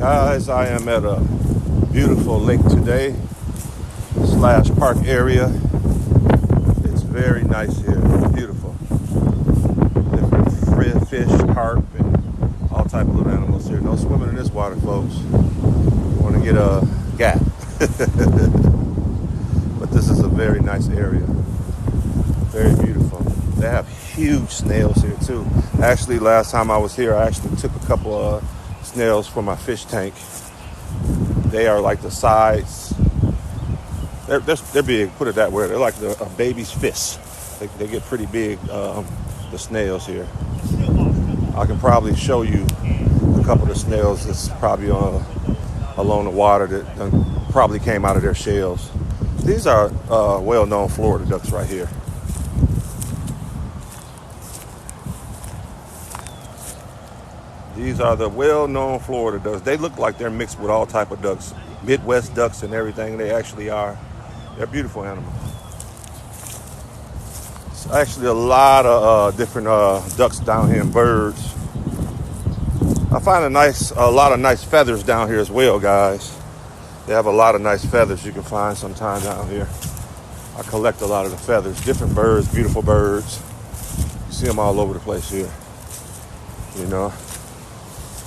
Guys, I am at a beautiful lake today slash park area. It's very nice here. It's beautiful. Different fish, carp, and all type of little animals here. No swimming in this water, folks. You want to get a gap. But this is a very nice area. Very beautiful. They have huge snails here too. Actually, last time I was here, I actually took a couple of snails for my fish tank. They are like the size. They're big. Put it that way. They're like a baby's fist. They get pretty big. The snails here. I can probably show you a couple of the snails that's probably along the water that probably came out of their shells. These are well-known Florida ducks right here. These are the well-known Florida ducks. They look like they're mixed with all type of ducks. Midwest ducks and everything. They actually are. They're beautiful animals. It's actually a lot of different ducks down here and birds. I find a lot of nice feathers down here as well, guys. They have a lot of nice feathers you can find sometimes down here. I collect a lot of the feathers. Different birds, beautiful birds. You see them all over the place here. You know.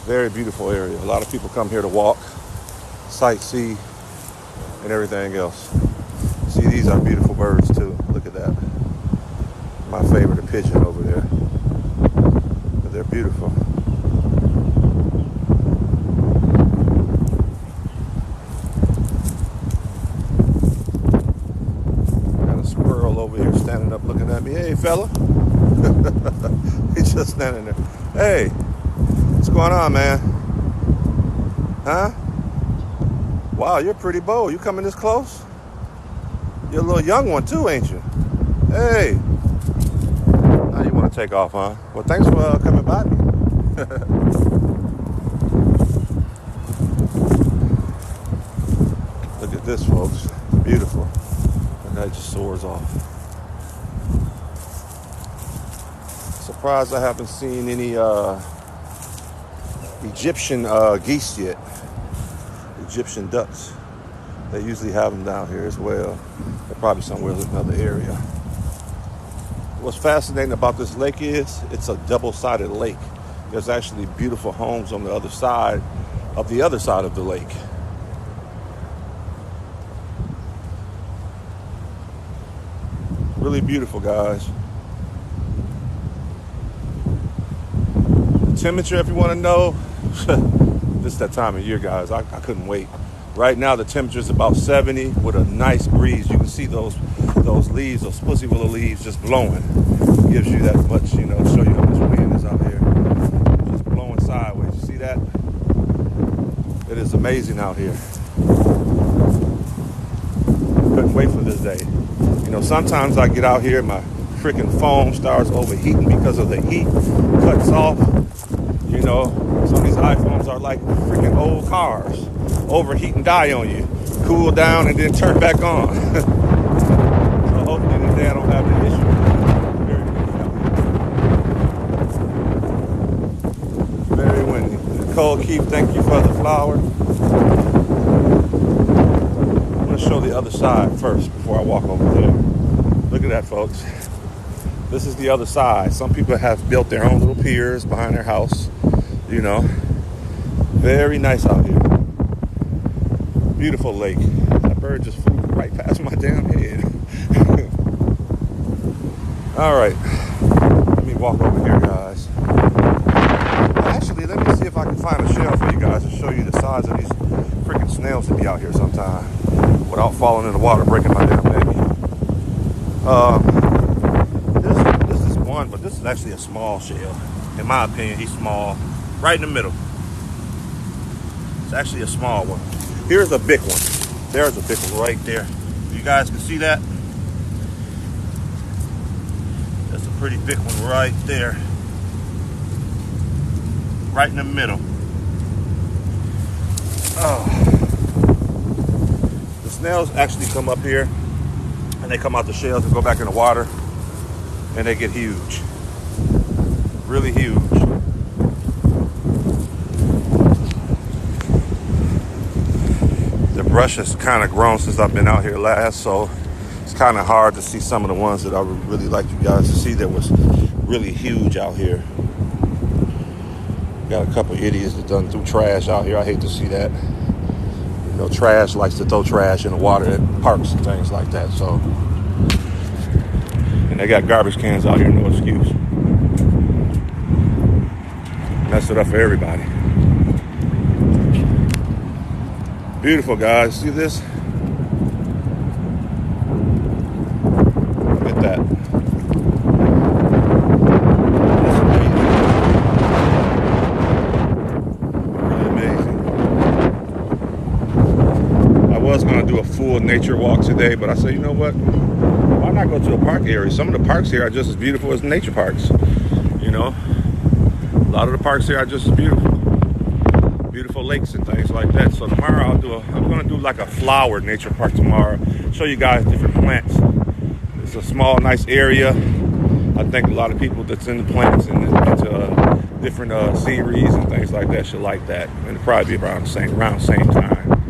Very beautiful area. A lot of people come here to walk, sightsee, and everything else. See, these are beautiful birds too. Look at that. My favorite, a pigeon over there. But they're beautiful. Got a squirrel over here standing up looking at me. Hey, fella. He's just standing there. Hey. What's going on, man? Huh? Wow, you're pretty bold. You coming this close? You're a little young one too, ain't you? Hey. Now you want to take off, huh? Well, thanks for coming by me. Look at this, folks. Beautiful. That guy just soars off. Surprised I haven't seen any Egyptian geese yet. Egyptian ducks. They usually have them down here as well. They're probably somewhere in another area. What's fascinating about this lake is it's a double-sided lake. There's actually beautiful homes on the other side of the lake. Really beautiful, guys. The temperature, if you want to know, this is that time of year, guys. I couldn't wait. Right now, the temperature is about 70 with a nice breeze. You can see those leaves, those pussy willow leaves just blowing. Gives you that much, show you how much wind is out here. Just blowing sideways. You see that? It is amazing out here. Couldn't wait for this day. Sometimes I get out here, my freaking phone starts overheating because of the heat. Cuts off. Some of these iPhones are like freaking old cars. Overheat and die on you. Cool down and then turn back on. So hopefully today I don't have the issue. Very windy. Very windy. Nicole Keith, thank you for the flower. I'm going to show the other side first before I walk over there. Look at that, folks. This is the other side. Some people have built their own little piers behind their house. Very nice out here. Beautiful lake. That bird just flew right past my damn head. All right. Let me walk over here, guys. Actually, let me see if I can find a shell for you guys to show you the size of these freaking snails that be out here sometime without falling in the water, breaking my damn baby. This is one, but this is actually a small shell. In my opinion, he's small. Right in the middle. It's actually a small one. Here's a big one. There's a big one right there. You guys can see that? That's a pretty big one right there. Right in the middle. Oh. The snails actually come up here and they come out the shells and go back in the water and they get huge. Really huge. brush has kind of grown since I've been out here last, so it's kind of hard to see some of the ones that I would really like you guys to see that was really huge out here. Got a couple idiots that done threw trash out here. I hate to see that. You know, trash likes to throw trash in the water at parks and things like that. So, and they got garbage cans out here, no excuse. Mess it up for everybody. Beautiful, guys. See this? Look at that. That's amazing. Really amazing. I was going to do a full nature walk today, but I said, you know what? Why not go to a park area? Some of the parks here are just as beautiful as nature parks. You know? A lot of the parks here are just as beautiful. Beautiful lakes and things like that. So tomorrow I'm going to do like a flower nature park tomorrow. Show you guys different plants. It's a small, nice area. I think a lot of people that's into plants and into different sceneries and things like that should like that. And it'll probably be around the same time.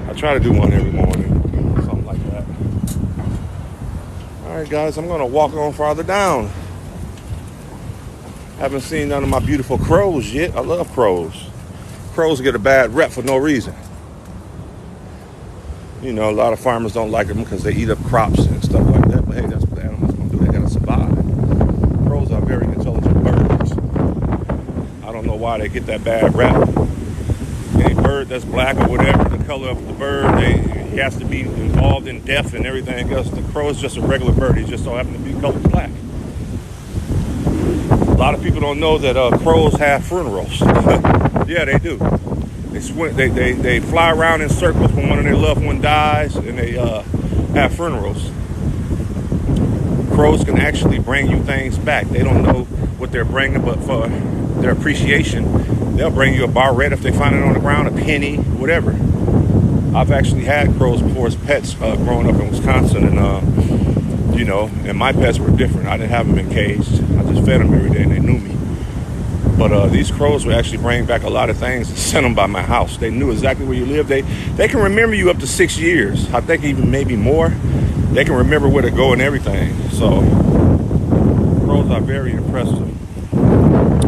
I try to do one every morning, something like that. All right, guys, I'm going to walk on farther down. Haven't seen none of my beautiful crows yet. I love crows. Crows get a bad rep for no reason. You know, a lot of farmers don't like them because they eat up crops and stuff like that. But hey, that's what the animals going to do. They got to survive. Crows are very intelligent birds. I don't know why they get that bad rep. Any bird that's black or whatever, the color of the bird, he has to be involved in death and everything else. The crow is just a regular bird. He just so happens to be colored black. A lot of people don't know that crows have funerals. Yeah, they do. They fly around in circles when one of their loved one dies, and they have funerals. Crows can actually bring you things back. They don't know what they're bringing, but for their appreciation, they'll bring you a bar red if they find it on the ground, a penny, whatever. I've actually had crows before as pets growing up in Wisconsin, and you know, and my pets were different. I didn't have them encaged. I just fed them every day and they knew me. But these crows would actually bring back a lot of things and send them by my house. They knew exactly where you lived. They can remember you up to 6 years. I think even maybe more. They can remember where to go and everything. So crows are very impressive.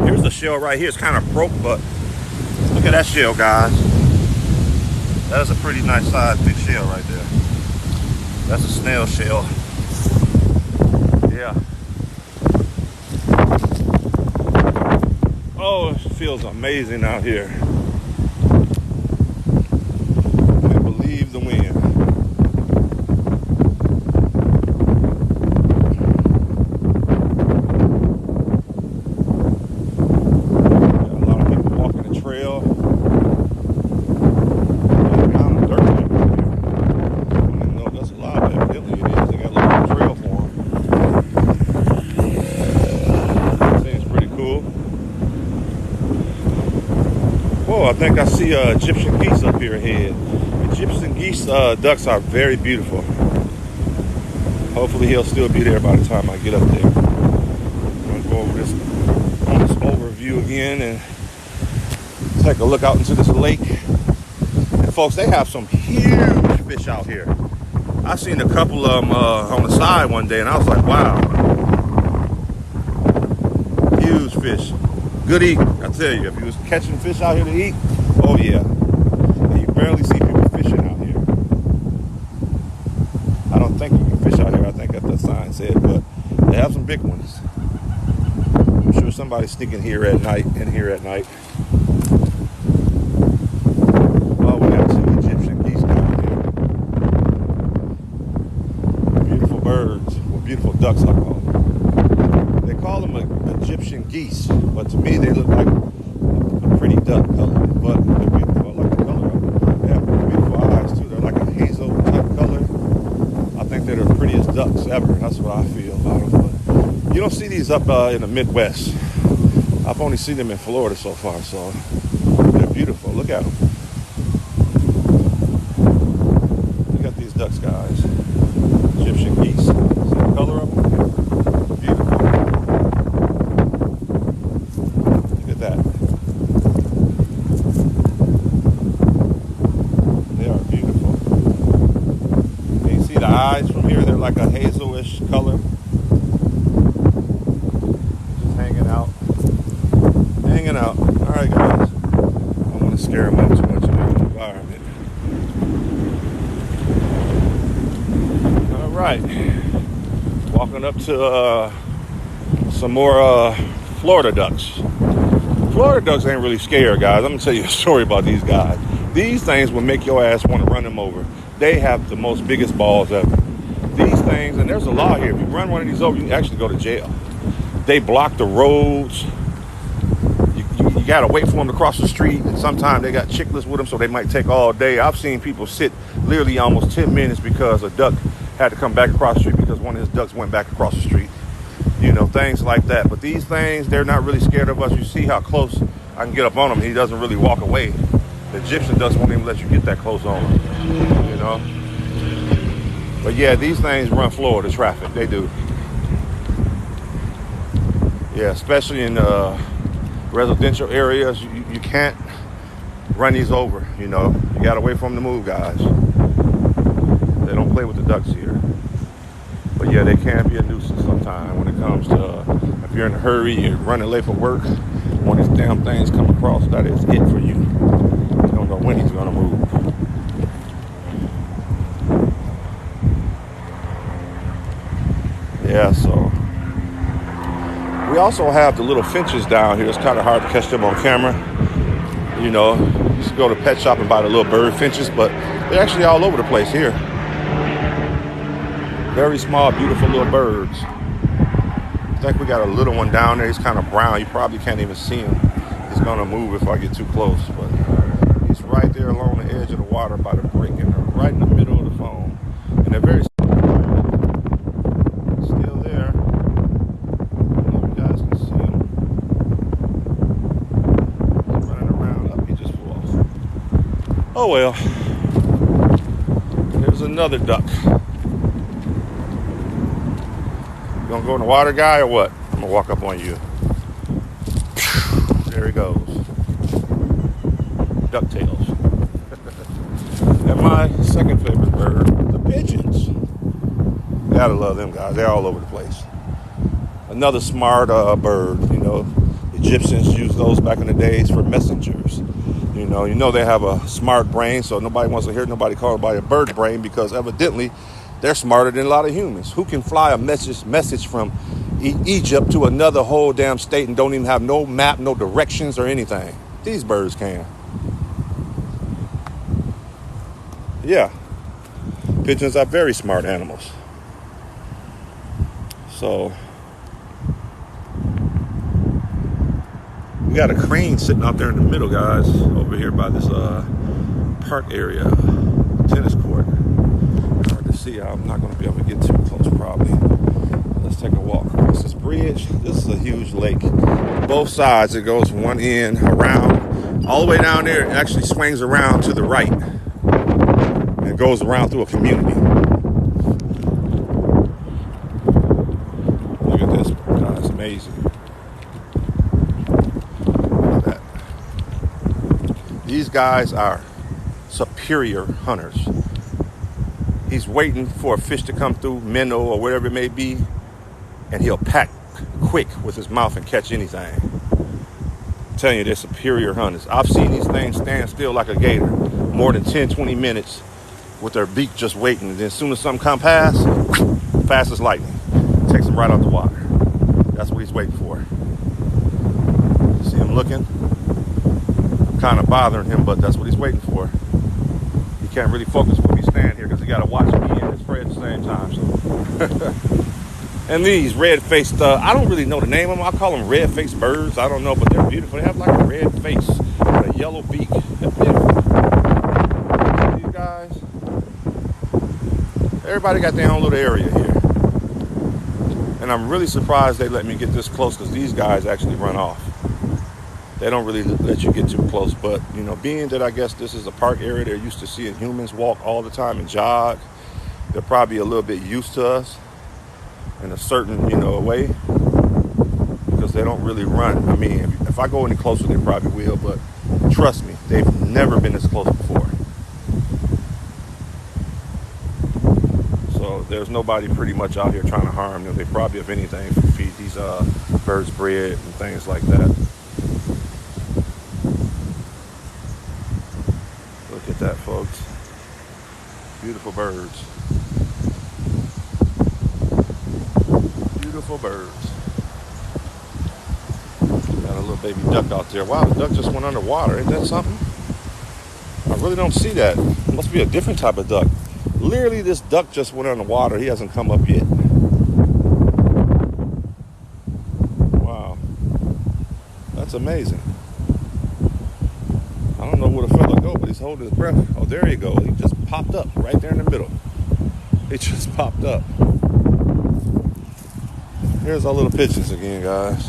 Here's the shell right here. It's kind of broke, but look at that shell, guys. That is a pretty nice size big shell right there. That's a snail shell. Yeah. Oh, it feels amazing out here. Can't believe the wind. Got a lot of people walking the trail. Kind of dirt here. I don't know if that's a lot, but evidently it is. They got a little trail for them. Seems pretty cool. Whoa, I think I see Egyptian geese up here ahead. Egyptian geese ducks are very beautiful. Hopefully he'll still be there by the time I get up there. I'm going to go over this overview again and take a look out into this lake. And folks, they have some huge fish out here. I seen a couple of them on the side one day and I was like, wow. Huge fish. Good eating, I tell you. If you was catching fish out here to eat, oh yeah. And you barely see people fishing out here. I don't think you can fish out here. I think that's what the sign said, but they have some big ones. I'm sure somebody's sneaking here at night, in here at night. Oh, we got 2 Egyptian geese down here. Beautiful birds, or beautiful ducks, I call them. They call them Egyptian geese, but to me they look like a pretty duck color. But they're beautiful. I like the color of them. They have beautiful eyes too. They're like a hazel type color. I think they're the prettiest ducks ever. That's what I feel about them. But you don't see these up in the Midwest. I've only seen them in Florida so far, so they're beautiful. Look at them. Look at these ducks, guys. Egyptian geese. See the color of them? Beautiful. Look at that. hazelish color. Just hanging out. Hanging out. All right, guys. I don't want to scare them up too much in the environment. All right. Walking up to some more Florida ducks. Florida ducks ain't really scared, guys. I'm going to tell you a story about these guys. These things will make your ass want to run them over. They have the most biggest balls ever. These things, and there's a law here. If you run one of these over, you can actually go to jail. They block the roads. You got to wait for them to cross the street. And sometimes they got chicklets with them, so they might take all day. I've seen people sit literally almost 10 minutes because a duck had to come back across the street because one of his ducks went back across the street. You know, things like that. But these things, they're not really scared of us. You see how close I can get up on him. He doesn't really walk away. The Egyptian ducks won't even let you get that close on him, you know. But yeah, these things run Florida traffic. They do. Yeah, especially in residential areas, you can't run these over, you know. You got to wait for them to move, guys. They don't play with the ducks here. But yeah, they can be a nuisance sometimes when it comes to if you're in a hurry, you're running late for work, one of these damn things come across, that is it for you. You don't know when he's going to move. Yeah, so we also have the little finches down here. It's kind of hard to catch them on camera. You know, just go to pet shop and buy the little bird finches, but they're actually all over the place here. Very small, beautiful little birds. I think we got a little one down there. He's kind of brown. You probably can't even see him. He's going to move if I get too close. But he's right there along the edge of the water by the brick and right in the middle of the foam. And they're very still there. I don't know if you guys can see him. He's running around. Up, he just flew off. Oh well. There's another duck. You gonna go in the water, guy, or what? I'm gonna walk up on you. There he goes. DuckTales. And my second favorite bird, the pigeons. Gotta love them guys. They're all over the place. Another smart bird. You know, Egyptians used those back in the days for messengers. You know they have a smart brain, so nobody wants to hear nobody call anybody a bird brain because evidently they're smarter than a lot of humans. Who can fly a message from Egypt to another whole damn state and don't even have no map, no directions or anything? These birds can. Yeah. Pigeons are very smart animals. So we got a crane sitting out there in the middle, guys, over here by this park area, tennis court. See, I'm not going to be able to get too close probably. Let's take a walk across this bridge. This is a huge lake. Both sides, it goes from one end around all the way down there. It actually swings around to the right and it goes around through a community. Look at this, God, it's amazing. Look at that. These guys are superior hunters. He's waiting for a fish to come through, minnow or whatever it may be, and he'll pack quick with his mouth and catch anything. I'm telling you, they're superior hunters. I've seen these things stand still like a gator more than 10, 20 minutes with their beak just waiting. And then as soon as something comes past, fast as lightning, takes him right out the water. That's what he's waiting for. You see him looking? Kind of bothering him, but that's what he's waiting for. He can't really focus when we stand here because he got to watch me and his prey at the same time. So. And these red-faced, I don't really know the name of them. I call them red-faced birds. I don't know, but they're beautiful. They have like a red face and a yellow beak. They're beautiful. These guys, everybody got their own little area here. And I'm really surprised they let me get this close because these guys actually run off. They don't really let you get too close, but you know, being that I guess this is a park area, they're used to seeing humans walk all the time and jog. They're probably a little bit used to us in a certain, way, because they don't really run. I mean, if I go any closer, they probably will, but trust me, they've never been this close before. So there's nobody pretty much out here trying to harm them. They probably, if anything, feed these birds bread and things like that. Look at that, folks. Beautiful birds. Beautiful birds. Got a little baby duck out there. Wow, the duck just went underwater. Ain't that something? I really don't see that. It must be a different type of duck. Literally, this duck just went underwater. He hasn't come up yet. Wow. That's amazing. I don't know where the fella go, but he's holding his breath. Oh, there you go. He just popped up right there in the middle. He just popped up. Here's our little pigeons again, guys.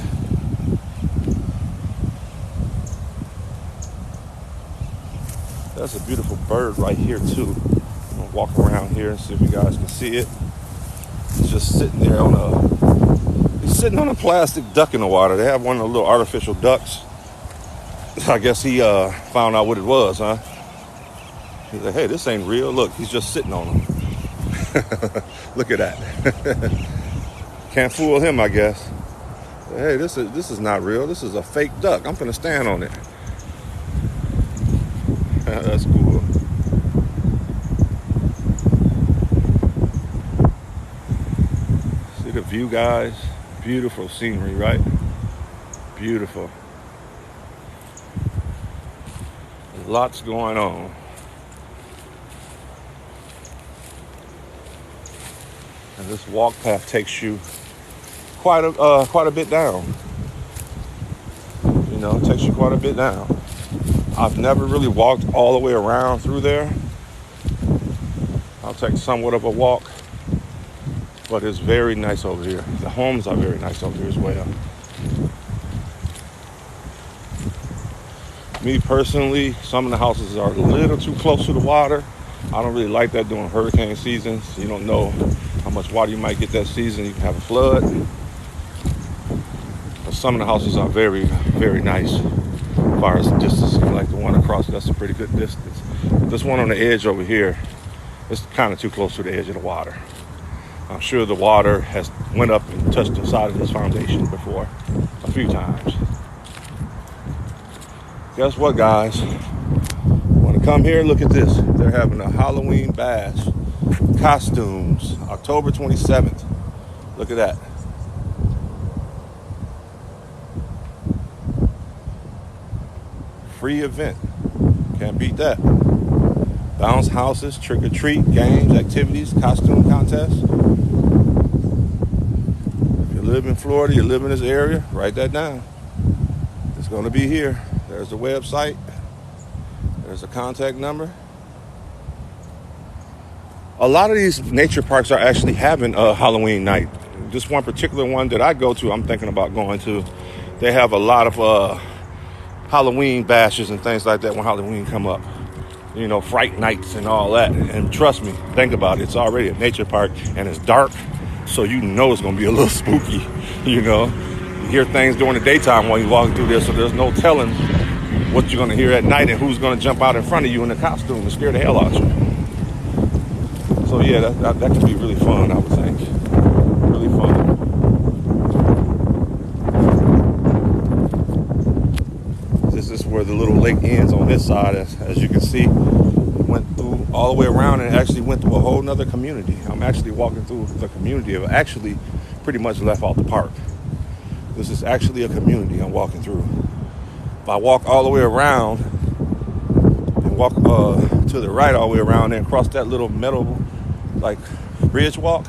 That's a beautiful bird right here, too. I'm going to walk around here and see if you guys can see it. He's just sitting there he's sitting on a plastic duck in the water. They have one of the little artificial ducks. I guess he found out what it was, huh? He's like, hey, this ain't real. Look, he's just sitting on him. Look at that. Can't fool him, I guess. Hey, this is not real. This is a fake duck. I'm finna stand on it. That's cool. See the view, guys? Beautiful scenery, right? Beautiful. Lots going on. And this walk path takes you quite a bit down. You know, it takes you quite a bit down. I've never really walked all the way around through there. I'll take somewhat of a walk, but it's very nice over here. The homes are very nice over here as well. Me personally, some of the houses are a little too close to the water. I don't really like that during hurricane seasons. You don't know how much water you might get that season. You can have a flood. But some of the houses are very, very nice as far as the distance. Like the one across, that's a pretty good distance. This one on the edge over here, it's kind of too close to the edge of the water. I'm sure the water has went up and touched the side of this foundation before a few times. Guess what, guys? Want to come here? Look at this. They're having a Halloween bash. Costumes, October 27th. Look at that. Free event. Can't beat that. Bounce houses, trick or treat, games, activities, costume contests. If you live in Florida, you live in this area, write that down. It's going to be here. There's the website. There's a contact number. A lot of these nature parks are actually having a Halloween night. This one particular one that I go to, I'm thinking about going to. They have a lot of Halloween bashes and things like that when Halloween come up. You know, fright nights and all that. And trust me, think about it. It's already a nature park and it's dark. So you know it's going to be a little spooky. You know, you hear things during the daytime while you're walking through there. So there's no telling what you're going to hear at night and who's going to jump out in front of you in a costume and scare the hell out of you. So yeah, that can be really fun, I would think. Really fun. This is where the little lake ends on this side. As you can see, went through all the way around and actually went through a whole nother community. I'm actually walking through the community of actually pretty much left off the park. This is actually a community I'm walking through. If I walk all the way around and walk to the right all the way around and cross that little metal like bridge walk,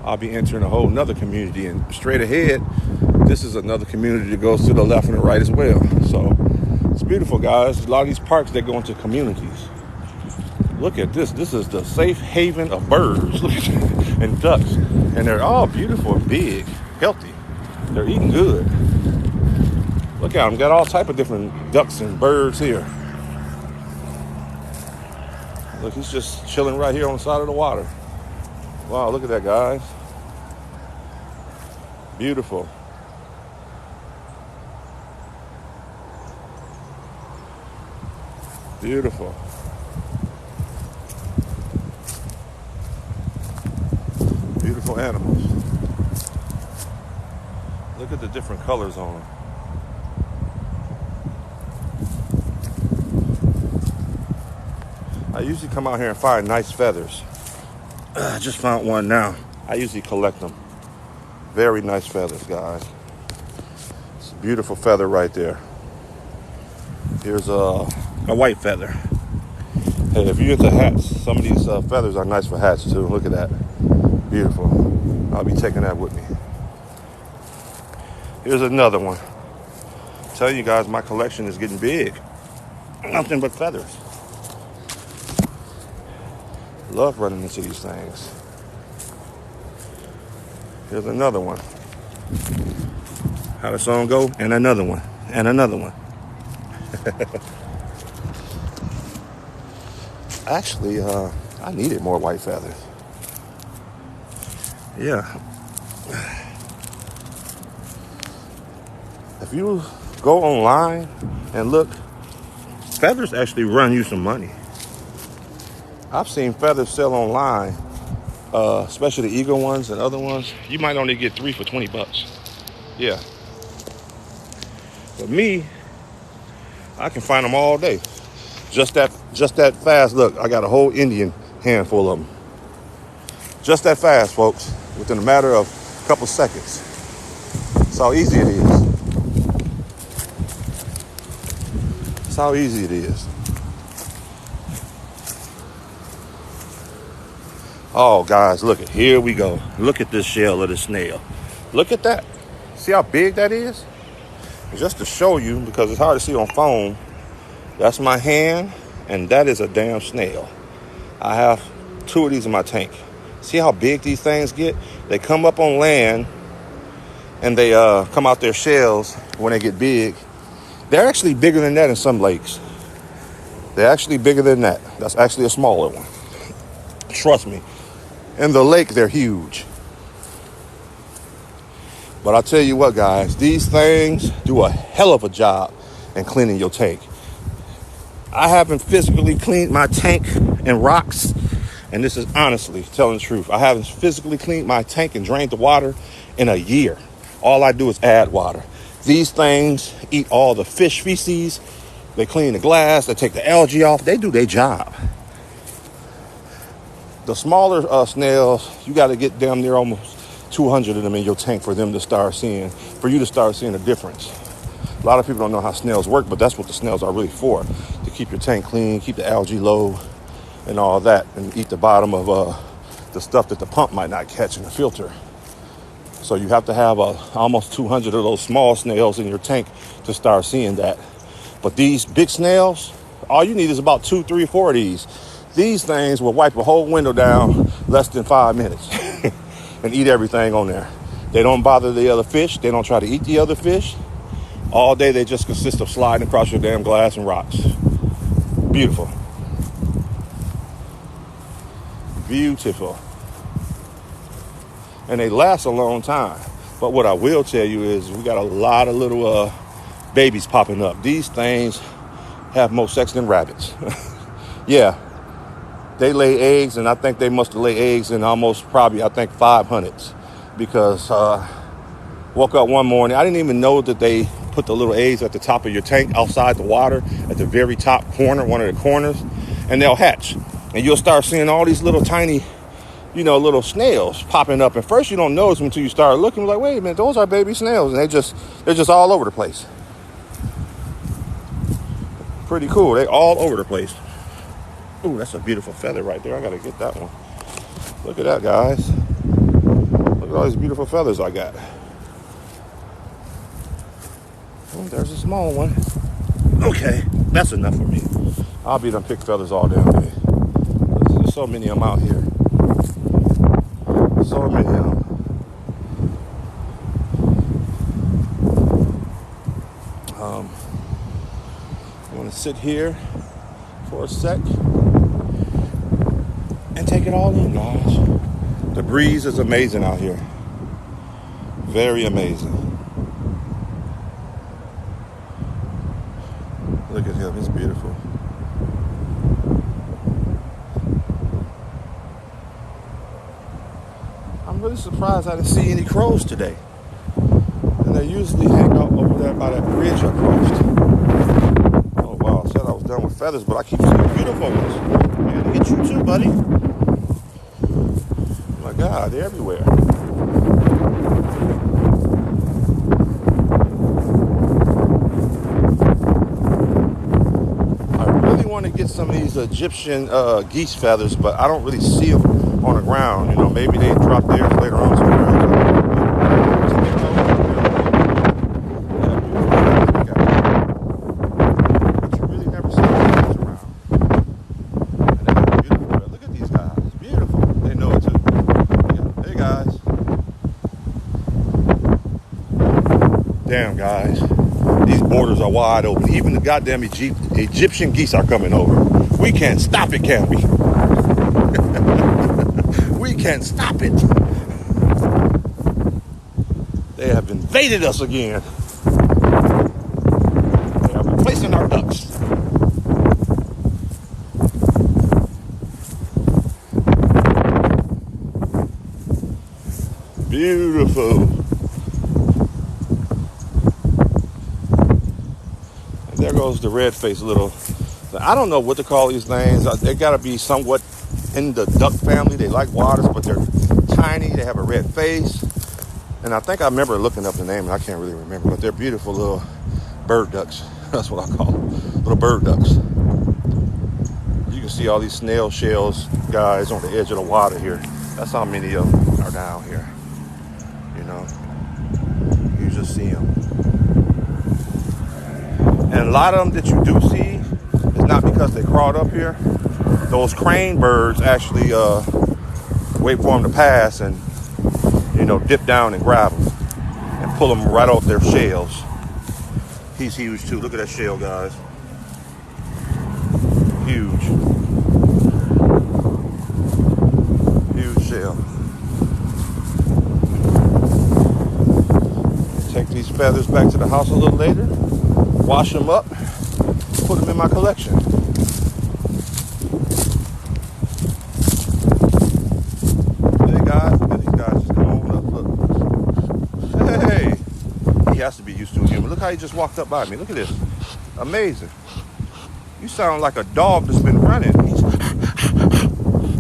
I'll be entering a whole nother community, and straight ahead this is another community that goes to the left and the right as well. So it's beautiful, guys. A lot of these parks, they go into communities. Look at this. This is the safe haven of birds. Look at that. And ducks, and they're all beautiful, big, healthy. They're eating good. Look at them. Got all type of different ducks and birds here. Look, he's just chilling right here on the side of the water. Wow, look at that, guys. Beautiful. Beautiful. Beautiful animals. Look at the different colors on them. I usually come out here and find nice feathers. I just found one now. I usually collect them. Very nice feathers, guys. It's a beautiful feather right there. Here's a white feather. Hey, if you're into hats, some of these feathers are nice for hats too. Look at that. Beautiful. I'll be taking that with me. Here's another one. I'm telling you guys, my collection is getting big. Nothing but feathers. Love running into these things. Here's another one. How the song go? And another one. And another one. Actually, I needed more white feathers. Yeah. If you go online and look, feathers actually run you some money. I've seen feathers sell online, especially the eagle ones and other ones. You might only get 3 for $20. Yeah. But me, I can find them all day. Just that fast. Look, I got a whole Indian handful of them. Just that fast, folks. Within a matter of a couple seconds. That's how easy it is. That's how easy it is. Oh, guys, look at, here we go. Look at this shell of the snail. Look at that. See how big that is? And just to show you, because it's hard to see on phone, that's my hand, and that is a damn snail. I have 2 of these in my tank. See how big these things get? They come up on land, and they come out their shells when they get big. They're actually bigger than that in some lakes. They're actually bigger than that. That's actually a smaller one. Trust me. In the lake, they're huge. But I'll tell you what, guys, these things do a hell of a job in cleaning your tank. I haven't physically cleaned my tank and rocks, and this is honestly telling the truth. I haven't physically cleaned my tank and drained the water in a year. All I do is add water. These things eat all the fish feces. They clean the glass. They take the algae off. They do their job. The smaller snails, you got to get damn near almost 200 of them in your tank for you to start seeing a difference. A lot of people don't know how snails work, but that's what the snails are really for, to keep your tank clean, keep the algae low and all that, and eat the bottom of the stuff that the pump might not catch in the filter. So you have to have almost 200 of those small snails in your tank to start seeing that. But these big snails, all you need is about 2, 3, 4 of these. These things will wipe a whole window down less than 5 minutes and eat everything on there. They don't bother the other fish. They don't try to eat the other fish. All day they just consist of sliding across your damn glass and rocks. Beautiful. Beautiful. And they last a long time. But what I will tell you is we got a lot of little babies popping up. These things have more sex than rabbits. Yeah. They lay eggs, and I think they must have laid eggs in almost probably, 500. Because woke up one morning, I didn't even know that they put the little eggs at the top of your tank outside the water at the very top corner, one of the corners, and they'll hatch. And you'll start seeing all these little tiny, little snails popping up. And first you don't notice them until you start looking like, wait a minute, those are baby snails. And they're just all over the place. Pretty cool. They're all over the place. Ooh, that's a beautiful feather right there. I got to get that one. Look at that, guys. Look at all these beautiful feathers I got. Oh, there's a small one. Okay, that's enough for me. I'll be done pick feathers all damn day. There's so many of them out here. So many of them. I'm going to sit here for a sec and take it all in, guys. The breeze is amazing out here. Very amazing. Look at him, he's beautiful. I'm really surprised I didn't see any crows today. And they usually hang out over there by that bridge I crossed. Oh wow, I said I was done with feathers, but I keep seeing beautiful ones. Man, look at you too, buddy. Oh my God, they're everywhere. Want to get some of these Egyptian geese feathers, but I don't really see them on the ground. You know, maybe they drop theirs later on somewhere. But you really never see them around. And they're beautiful. Look at these guys. It's beautiful. They know it too. Hey guys. Damn guys. These borders are wide open. Even the goddamn Egyptian geese are coming over. We can't stop it, can we? We can't stop it. They have invaded us again. They are replacing our ducks. Beautiful. There goes the red-faced little. I don't know what to call these things. They got to be somewhat in the duck family. They like waters, but they're tiny. They have a red face. And I think I remember looking up the name, and I can't really remember. But they're beautiful little bird ducks. That's what I call them. Little bird ducks. You can see all these snail shells, guys, on the edge of the water here. That's how many of them are down here. You know, you just see them. And a lot of them that you do see is not because they crawled up here. Those crane birds actually wait for them to pass and, you know, dip down and grab them and pull them right off their shells. He's huge too. Look at that shell, guys. Huge. Huge shell. Take these feathers back to the house a little later. Wash them up, put them in my collection. Hey guys, look at these guys just come on up. Look. Hey, he has to be used to a human. Look how he just walked up by me. Look at this. Amazing. You sound like a dog that's been running.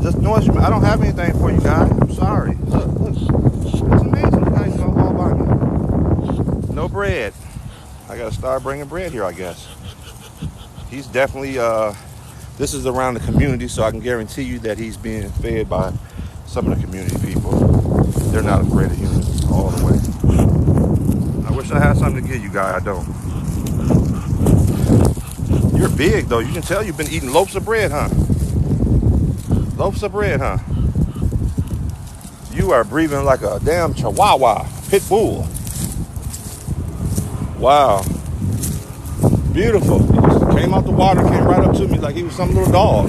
Just noise. I don't have anything for you guys. I'm sorry. Look. It's amazing. Look how he's gonna walk by me. No bread. I gotta start bringing bread here, I guess. He's definitely, this is around the community, so I can guarantee you that he's being fed by some of the community people. They're not afraid of humans all the way. I wish I had something to give you guys. I don't. You're big, though. You can tell you've been eating loaves of bread, huh? Loaves of bread, huh? You are breathing like a damn chihuahua, pit bull. Wow. Beautiful. He just came out the water, came right up to me like he was some little dog.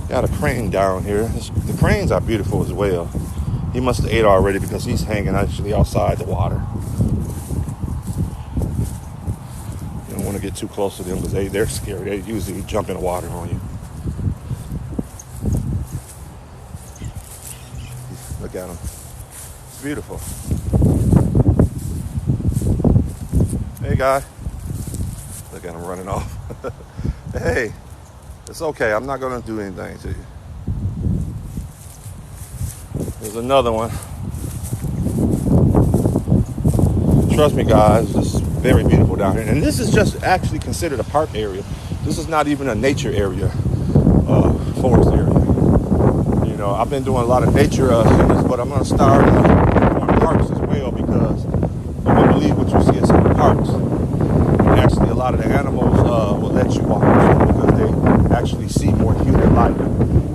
Got a crane down here. The cranes are beautiful as well. He must have ate already because he's hanging actually outside the water. Want to get too close to them because they're scary. They usually jump in the water on you. Look at them. It's beautiful. Hey, guy. Look at him running off. Hey, it's okay. I'm not going to do anything to you. There's another one. Trust me, guys. It's very beautiful down here. And this is just actually considered a park area. This is not even a nature area, forest area. You know, I've been doing a lot of nature things, but I'm going to start doing parks as well because you won't believe what you see in some parks. And actually, a lot of the animals will let you walk because they actually see more human life.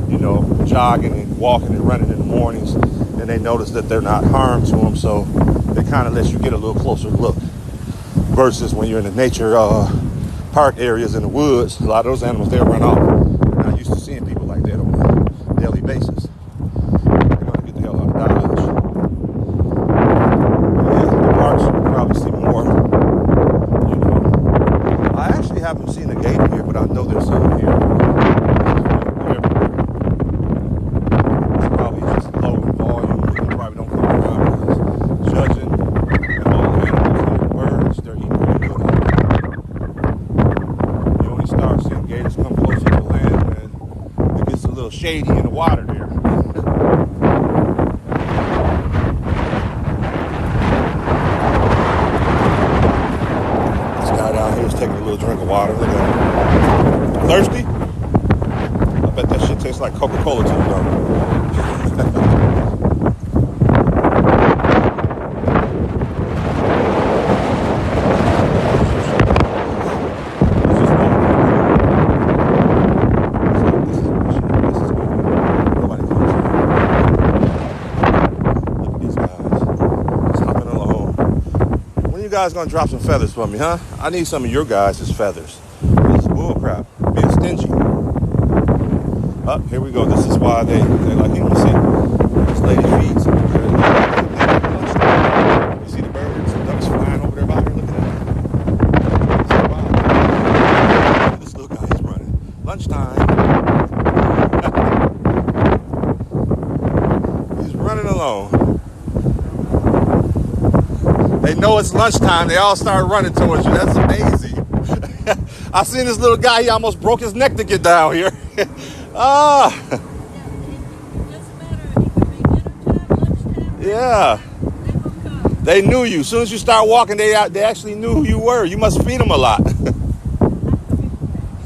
You know, jogging and walking and running in the mornings, and they notice that they're not harmed to them, so they kind of let you get a little closer look. Versus when you're in the nature park areas in the woods, a lot of those animals, they'll run off. I'm not used to seeing people like that on a daily basis. They're going to get the hell out of Dodge. Yeah, shady in the water there. This guy down here is taking a little drink of water. Look at him. Thirsty? I bet that shit tastes like Coca-Cola to him, though. You guys gonna drop some feathers for me, huh? I need some of your guys' feathers. This is bullcrap. Being stingy. Up, here we go. This is why they like him to see. This lady feeds. You see the birds and ducks flying over their body? Look at that. Look at this little guy, he's running. Lunchtime. He's running alone. They know it's lunchtime. They all start running towards you. That's amazing. I seen this little guy. He almost broke his neck to get down here. Yeah. They knew you. As soon as you start walking, they actually knew who you were. You must feed them a lot.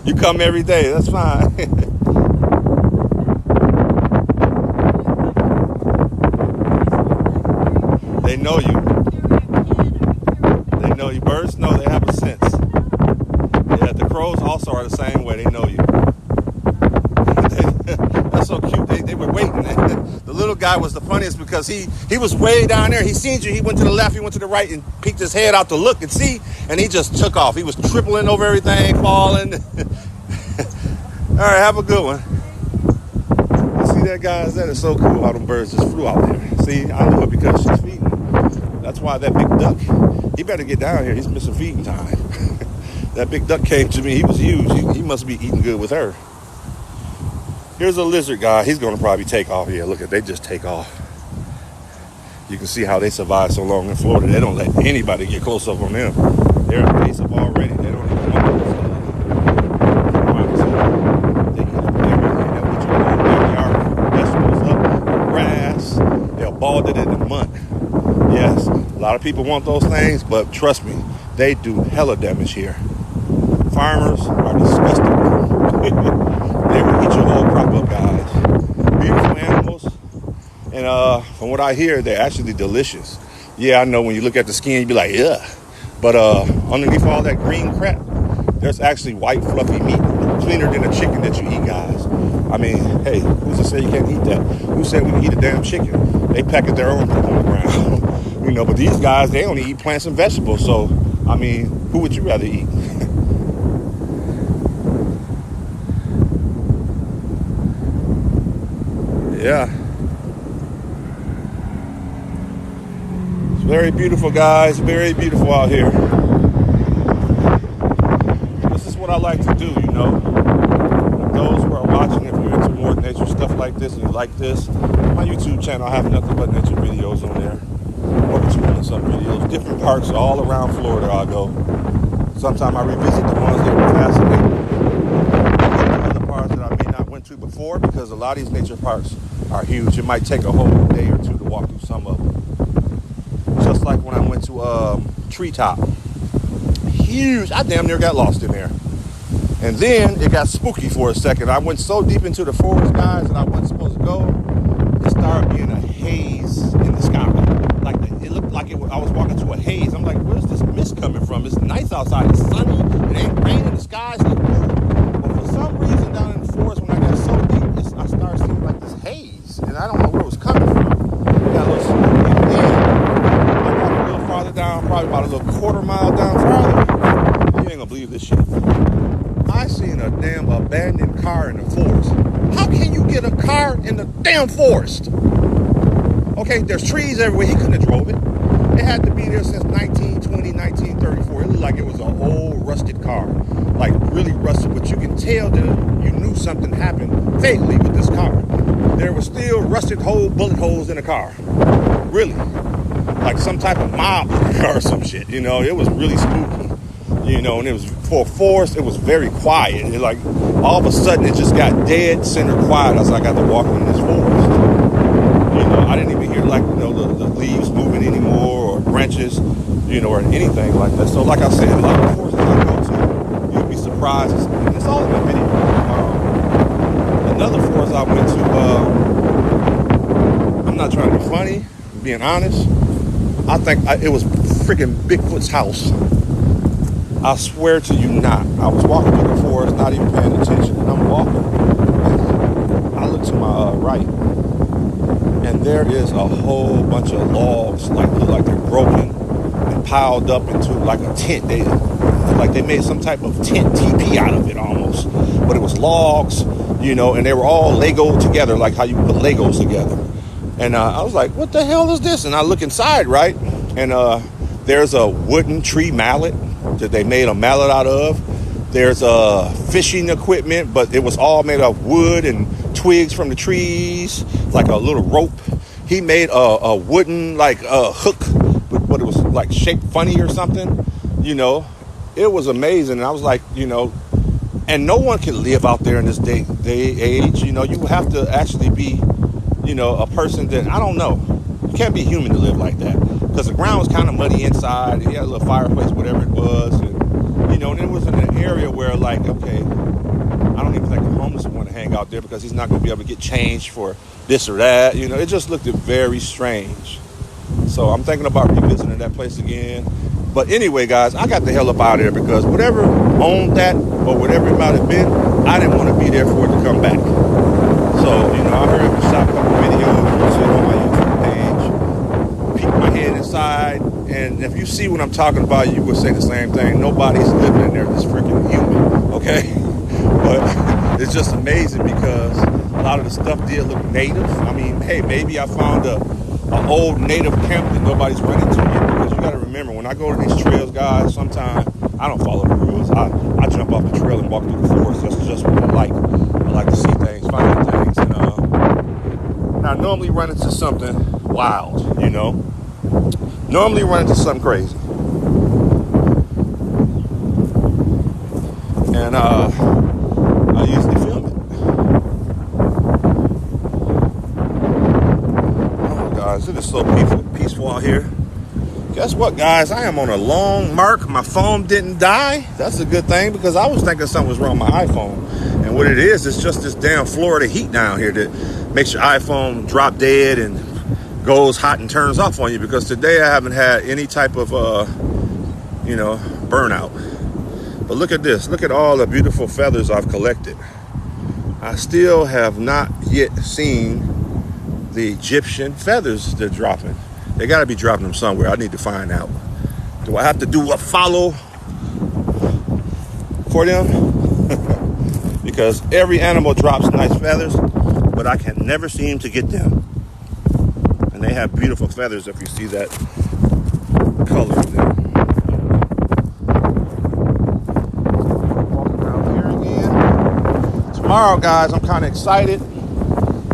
You come every day. That's fine. They know you. They know you. Birds know, they have a sense. Yeah, the crows also are the same way. They know you. That's so cute. They were waiting. The little guy was the funniest because he was way down there. He seen you. He went to the left. He went to the right and peeked his head out to look and see. And he just took off. He was tripling over everything, falling. All right, have a good one. You see that, guys? That is so cool how them birds just flew out there. See, I knew it because she's feeding. That's why that big duck, he better get down here. He's missing feeding time. That big duck came to me. He was huge. He must be eating good with her. Here's a lizard guy. He's going to probably take off here. Look at, they just take off. You can see how they survive so long in Florida. They don't let anybody get close up on them. They're face up already. They don't even want to. They eat up everything. They'll put you in their backyard, vegetables up, grass. They'll bald it in the mud. Yes, a lot of people want those things, but trust me, they do hella damage here. Farmers are disgusting. They will eat your whole crop up, guys. Beautiful animals. And from what I hear, they're actually delicious. Yeah, I know when you look at the skin, you be like, ugh. But underneath all that green crap, there's actually white, fluffy meat, cleaner than a chicken that you eat, guys. I mean, hey, who's to say you can't eat that? Who said we can eat a damn chicken? They pack it their own poop on the ground. You know, but these guys, they only eat plants and vegetables. So, I mean, who would you rather eat? Yeah. It's very beautiful, guys. Very beautiful out here. This is what I like to do, you know. Those who are watching, if you're into more nature stuff like this and you like this, my YouTube channel, I have nothing but nature videos on there. Over 200 some videos, different parks all around Florida I go. Sometimes I revisit the ones that were fascinating. Other parts that I may not went to before because a lot of these nature parks are huge. It might take a whole day or two to walk through some of them. Just like when I went to Treetop. Huge. I damn near got lost in there. And then it got spooky for a second. I went so deep into the forest, guys, that I wasn't supposed to go. It started being a haze in the sky. Like it looked like I was walking through a haze. I'm like, where's this mist coming from? It's nice outside. It's sunny. It ain't raining. The sky's like blue. But for some reason down in the forest, when I got so deep, I started seeing like this haze. And I don't know where it was coming from. It got a little spooky. And then I walked a little farther down, probably about a little quarter mile down farther. You ain't gonna believe this shit. I seen a damn abandoned car in the forest. How can you get a car in the damn forest? Okay, there's trees everywhere. He couldn't have drove it. It had to be there since 1920, 1934. It looked like it was an old rusted car. Like really rusted, but you can tell that you knew something happened fatally with this car. There were still rusted bullet holes in the car. Really. Like some type of mob car or some shit. You know, it was really spooky. you know, and it was for a forest, it was very quiet. It like all of a sudden it just got dead center quiet as I got to walk in this forest. You know, I didn't even hear like, you know, the leaves moving anymore or branches, you know, or anything like that. So like I said, a lot of forests I go to, you'll be surprised. And it's all in the video. Another forest I went to, I'm not trying to be funny, I'm being honest. I think it was freaking Bigfoot's house. I swear to you not. I was walking through the forest, not even paying attention, and I'm walking. I look to my right, and there is a whole bunch of logs, like look like they're broken and piled up into like a tent. They made some type of tent TP out of it almost, but it was logs, you know, and they were all Legoed together, like how you put Legos together. And I was like, what the hell is this? And I look inside, right? And there's a wooden tree mallet that they made a mallet out of. There's fishing equipment, but it was all made of wood and twigs from the trees, like a little rope. He made a wooden like hook, but it was like shaped funny or something, you know. It was amazing. And I was like, you know, and no one can live out there in this day age. You know, you have to actually be, you know, a person that, I don't know, you can't be human to live like that, because the ground was kind of muddy inside, and you had a little fireplace, whatever it was, and, you know, and it was in an area where, like, okay, I don't even think a homeless would want to hang out there, because he's not going to be able to get changed for this or that, you know. It just looked very strange. So I'm thinking about revisiting that place again. But anyway, guys, I got the hell up out of there, because whatever owned that, or whatever it might have been, I didn't want to be there for it to come back. So, you know, I heard shot a couple videos on my YouTube page, peeked my head inside, and if you see what I'm talking about, you would say the same thing. Nobody's living in there that's freaking human, okay? But it's just amazing, because a lot of the stuff did look native. I mean, hey, maybe I found an old native camp that nobody's running to yet, because you got to remember, when I go to these trails, guys, sometimes I don't follow the rules. I jump off the trail and walk through the forest. That's just what I like. I like to see things, find things, and I normally run into something wild, you know. Normally run into something crazy. And I usually film it. Oh, guys, it is so peaceful out here. Guess what, guys? I am on a long mark. My phone didn't die. That's a good thing, because I was thinking something was wrong with my iPhone. And what it is just this damn Florida heat down here that makes your iPhone drop dead and goes hot and turns off on you, because today I haven't had any type of, you know, burnout. But look at this. Look at all the beautiful feathers I've collected. I still have not yet seen the Egyptian feathers they're dropping. They got to be dropping them somewhere. I need to find out. Do I have to do a follow for them? Because every animal drops nice feathers, but I can never seem to get them. And they have beautiful feathers if you see that color in them. Walking around here again. Tomorrow, guys, I'm kind of excited.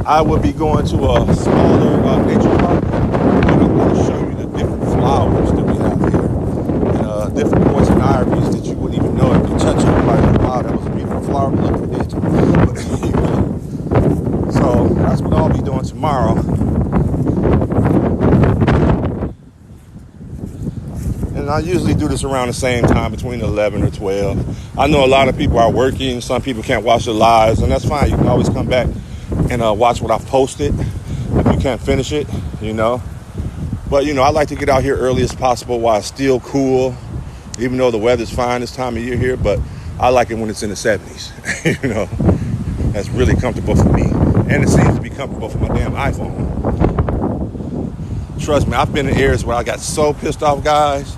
I will be going to a smaller nature park. I'm going to show you the different flowers that we have here. And different poison ivies that you wouldn't even know if you touch it. Like, wow, that was a beautiful flower. Look at it. But anyway, so that's what I'll be doing tomorrow. And I usually do this around the same time, between 11 or 12. I know a lot of people are working. Some people can't watch the lives, and that's fine. You can always come back and watch what I've posted if you can't finish it, you know. But, you know, I like to get out here early as possible while it's still cool, even though the weather's fine this time of year here. But I like it when it's in the 70s, you know. That's really comfortable for me. And it seems to be comfortable for my damn iPhone. Trust me, I've been in areas where I got so pissed off, guys.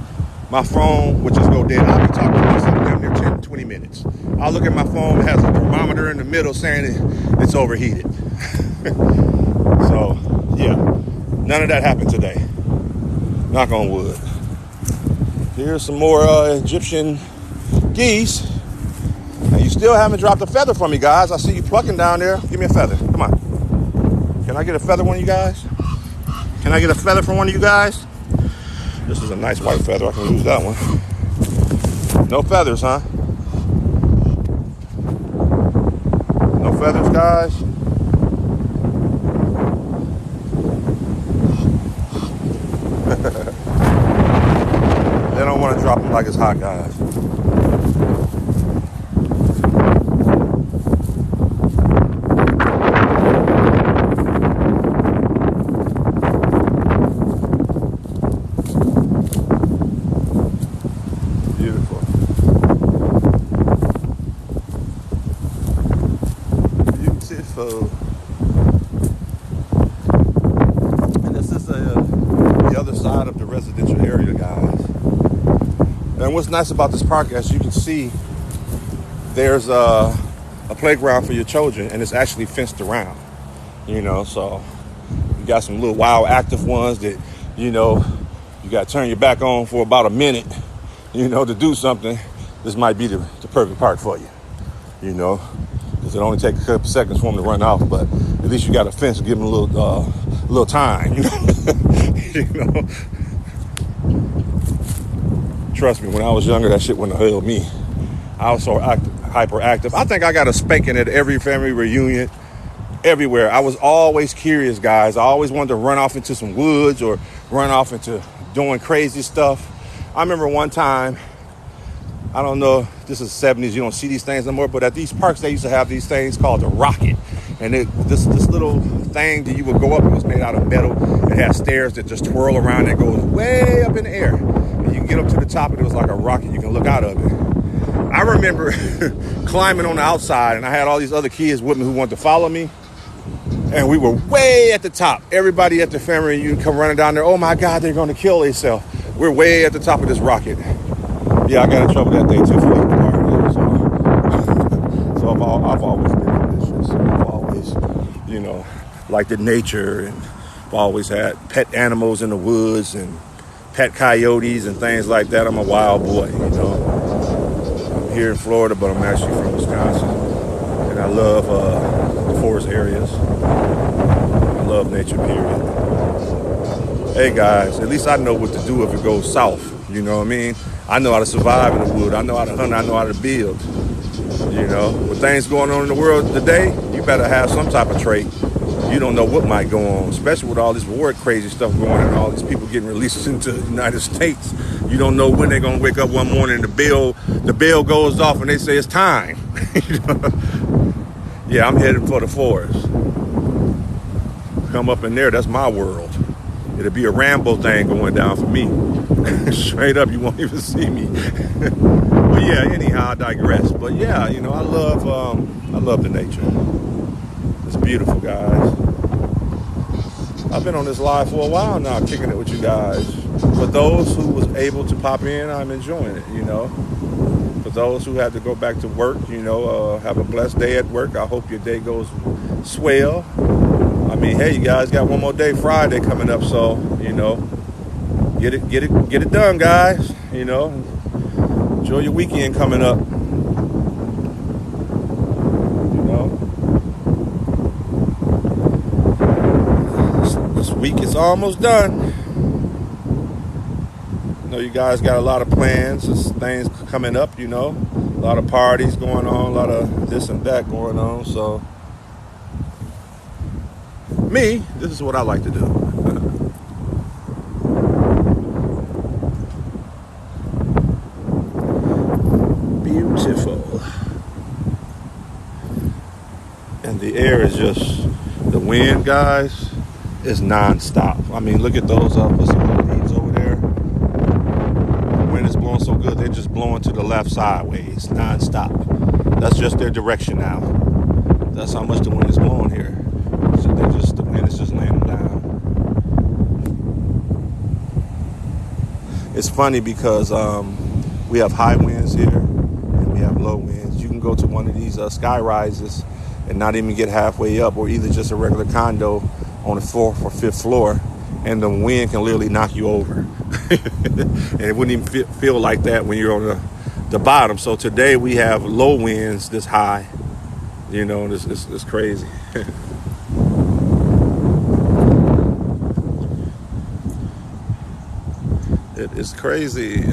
My phone would just go dead. I'll be talking to myself down there 10, 20 minutes. I'll look at my phone. It has a thermometer in the middle saying it's overheated. So, yeah. None of that happened today. Knock on wood. Here's some more Egyptian geese. And you still haven't dropped a feather for me, guys. I see you plucking down there. Give me a feather. Come on. Can I get a feather one of you guys? Can I get a feather from one of you guys? This is a nice white feather. I can use that one. No feathers, huh? No feathers, guys. They don't want to drop them like it's hot, guys. Beautiful. Beautiful. And this is the other side of the residential area, guys. And what's nice about this park, as you can see, there's a playground for your children, and it's actually fenced around. So you got some little wild, active ones that, you got to turn your back on for about a minute, to do something. This might be the perfect park for you, because it only takes a couple seconds for them to run off, but at least you got a fence to give them a little time. Trust me, when I was younger, that shit wouldn't have held me. I was so hyperactive. I think I got a spanking at every family reunion, everywhere. I was always curious, guys. I always wanted to run off into some woods or run off into doing crazy stuff. I remember one time, I don't know, this is the 70s, you don't see these things no more, but at these parks, they used to have these things called the rocket. And this little thing that you would go up, it was made out of metal. It had stairs that just twirl around and goes way up in the air. And you can get up to the top, and it was like a rocket. You can look out of it. I remember climbing on the outside, and I had all these other kids with me who wanted to follow me. And we were way at the top. Everybody at the family reunion come running down there. Oh my God, they're going to kill themselves. We're way at the top of this rocket. Yeah, I got in trouble that day too for leaving the park. So I've always been ambitious. I've always, liked the nature, and I've always had pet animals in the woods and pet coyotes and things like that. I'm a wild boy, I'm here in Florida, but I'm actually from Wisconsin, and I love the forest areas. I love nature, period. Hey guys, at least I know what to do if it goes south. You know what I mean? I know how to survive in the wood. I know how to hunt. I know how to build. With things going on in the world today, you better have some type of trait. You don't know what might go on, especially with all this war crazy stuff going on and all these people getting released into the United States. You don't know when they're going to wake up one morning and the bell goes off and they say it's time. Yeah, I'm headed for the forest. Come up in there, that's my world. It'll be a Rambo thing going down for me. Straight up, you won't even see me. But yeah, anyhow, I digress. But yeah, I love the nature. It's beautiful, guys. I've been on this live for a while now, kicking it with you guys. For those who was able to pop in, I'm enjoying it, For those who had to go back to work, have a blessed day at work. I hope your day goes swell. I mean, hey, you guys got one more day, Friday coming up, so, get it done, guys. Enjoy your weekend coming up. This week is almost done. I know you guys got a lot of plans, there's things coming up, a lot of parties going on, a lot of this and that going on. So, me, this is what I like to do. Beautiful. And the air is just, the wind, guys, is non-stop. I mean, look at those leaves over there. The wind is blowing so good, they're just blowing to the left sideways, non-stop. That's just their direction now. That's how much the wind is blowing here. So the wind is just laying them down. It's funny because we have high winds here and we have low winds. You can go to one of these sky rises and not even get halfway up, or either just a regular condo on the 4th or 5th floor, and the wind can literally knock you over. And it wouldn't even feel like that when you're on the bottom. So today we have low winds this high. It's crazy. It is crazy.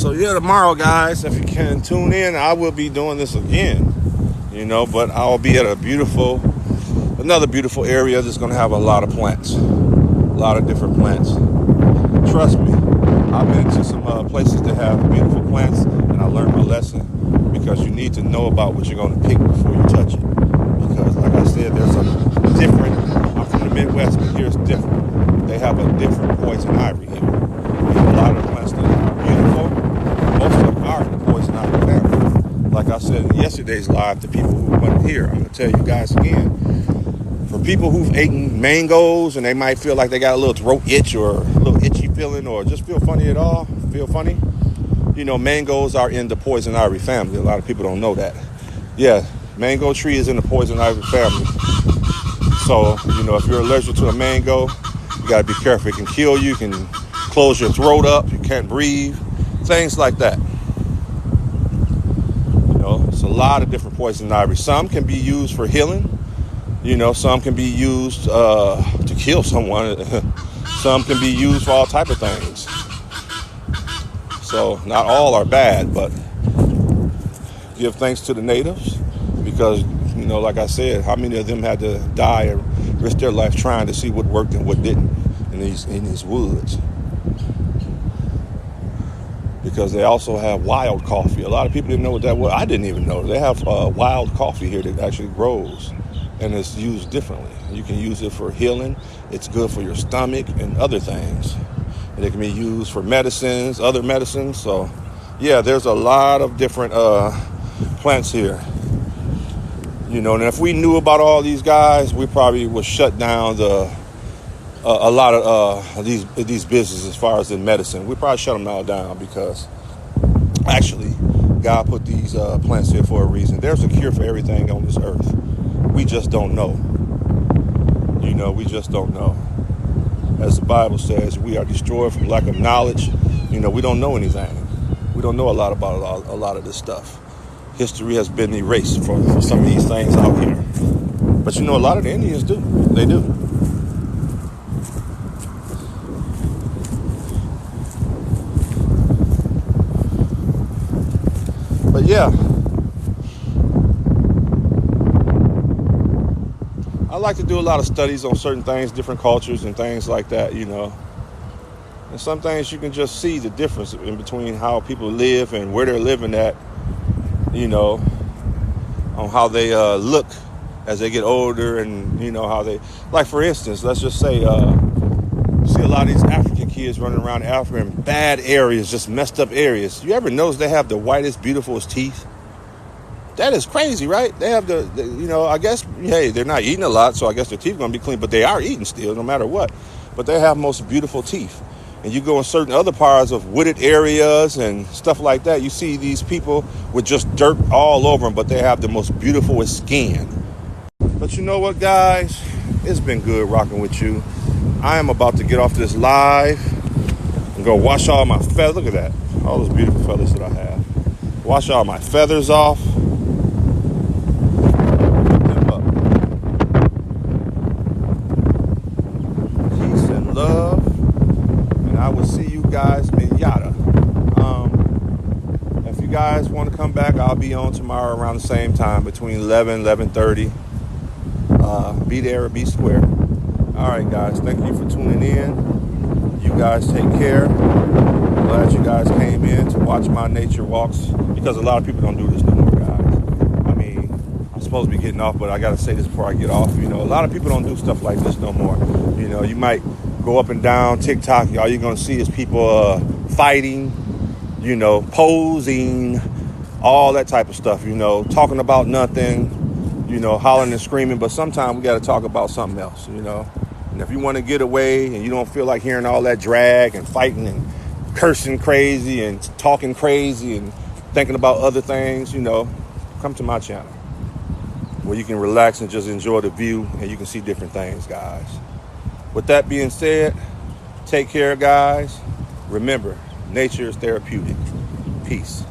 So yeah, tomorrow, guys, if you can tune in, I will be doing this again. But I'll be at another beautiful area that's going to have a lot of plants, a lot of different plants. Trust me, I've been to some places that have beautiful plants, and I learned my lesson, because you need to know about what you're going to pick before you touch it. Because, like I said, there's some different. I'm from the Midwest, but here's different. They have a different poison ivy here. A lot of the plants that are beautiful, most of them are in the poison ivy family. Like I said in yesterday's live to people who weren't here, I'm going to tell you guys again. For people who've eaten mangoes and they might feel like they got a little throat itch or a little itchy feeling or just feel funny at all, mangoes are in the poison ivy family. A lot of people don't know that. Yeah, mango tree is in the poison ivy family. So, if you're allergic to a mango, you got to be careful. It can kill you, can close your throat up, you can't breathe, things like that. It's a lot of different poison ivy. Some can be used for healing. Some can be used to kill someone. Some can be used for all type of things. So not all are bad, but give thanks to the natives, because, like I said, how many of them had to die and risk their life trying to see what worked and what didn't in these woods. Because they also have wild coffee. A lot of people didn't know what that was. I didn't even know. They have wild coffee here that actually grows, and it's used differently. You can use it for healing. It's good for your stomach and other things. And it can be used for medicines, other medicines. So, yeah, there's a lot of different plants here. And if we knew about all these guys, we probably would shut down a lot of these businesses as far as in medicine. We probably shut them all down, because actually God put these plants here for a reason. There's a cure for everything on this earth. We just don't know. We just don't know. As the Bible says, we are destroyed from lack of knowledge. We don't know anything. We don't know a lot about a lot of this stuff. History has been erased for some of these things out here. But a lot of the Indians do. They do. But yeah, I like to do a lot of studies on certain things, different cultures and things like that, And some things you can just see the difference in between how people live and where they're living at, on how they look as they get older, and, how they, like, for instance, let's just say, see a lot of these African kids running around Africa in bad areas, just messed up areas. You ever notice they have the whitest, beautifulest teeth? That is crazy, right? They have I guess, hey, they're not eating a lot, so I guess their teeth are going to be clean, but they are eating still, no matter what. But they have most beautiful teeth. And you go in certain other parts of wooded areas and stuff like that, you see these people with just dirt all over them, but they have the most beautiful skin. But you know what, guys? It's been good rocking with you. I am about to get off this live and go wash all my feathers. Look at that. All those beautiful feathers that I have. Wash all my feathers off. Put them up. Peace and love. And I will see you guys manana. If you guys want to come back, I'll be on tomorrow around the same time, between 11 and 11:30. Be there or be square. All right, guys. Thank you for tuning in. You guys take care. I'm glad you guys came in to watch my nature walks, because a lot of people don't do this no more, guys. I mean, I'm supposed to be getting off, but I got to say this before I get off. A lot of people don't do stuff like this no more. You might go up and down TikTok. All you're going to see is people fighting, posing, all that type of stuff, talking about nothing. Hollering and screaming, but sometimes we got to talk about something else, And if you want to get away and you don't feel like hearing all that drag and fighting and cursing crazy and talking crazy and thinking about other things, come to my channel where you can relax and just enjoy the view, and you can see different things, guys. With that being said, take care, guys. Remember, nature is therapeutic. Peace.